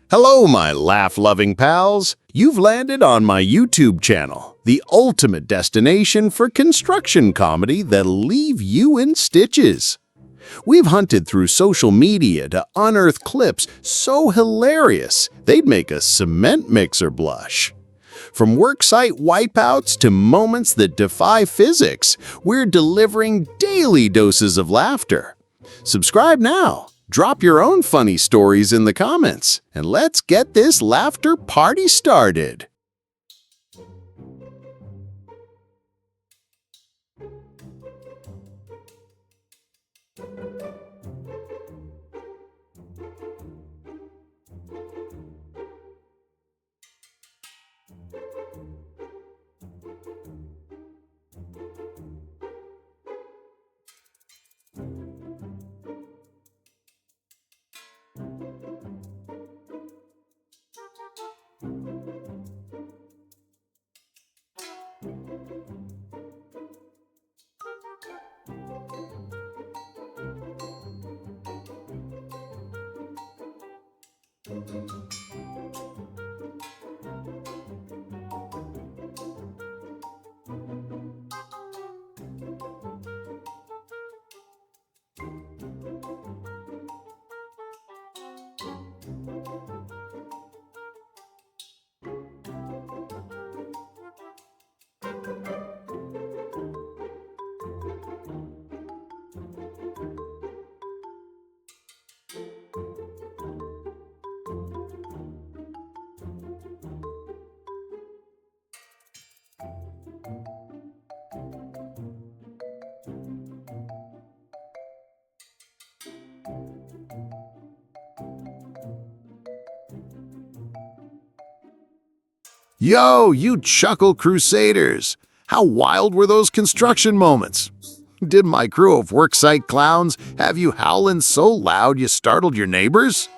Hello, my laugh-loving pals. You've landed on my YouTube channel, the ultimate destination for construction comedy that'll leave you in stitches. We've hunted through social media to unearth clips so hilarious they'd make a cement mixer blush. From worksite wipeouts to moments that defy physics, we're delivering daily doses of laughter. Subscribe now. Drop your own funny stories in the comments, and let's get this laughter party started. Yo, you Chuckle Crusaders! How wild were those construction moments? Did my crew of worksite clowns have you howling so loud you startled your neighbors?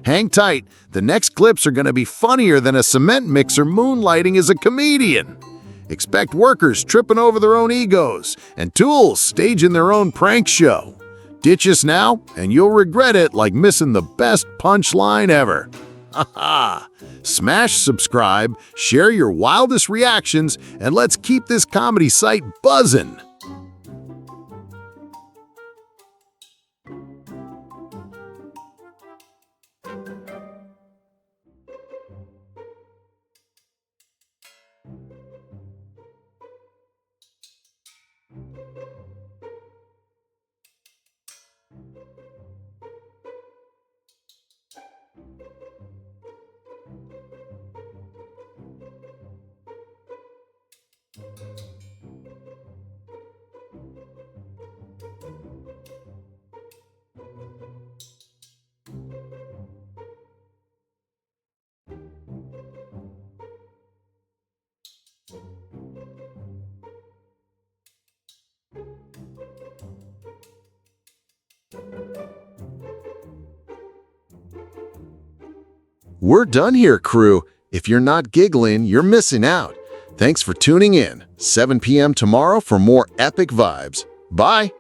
Hang tight, the next clips are gonna be funnier than a cement mixer moonlighting as a comedian. Expect workers tripping over their own egos and tools staging their own prank show. Ditch us now, and you'll regret it like missing the best punchline ever. Haha! Smash subscribe, share your wildest reactions, and let's keep this comedy site buzzing! We're done here, crew. If you're not giggling, you're missing out. Thanks for tuning in. 7 p.m. tomorrow for more epic vibes. Bye!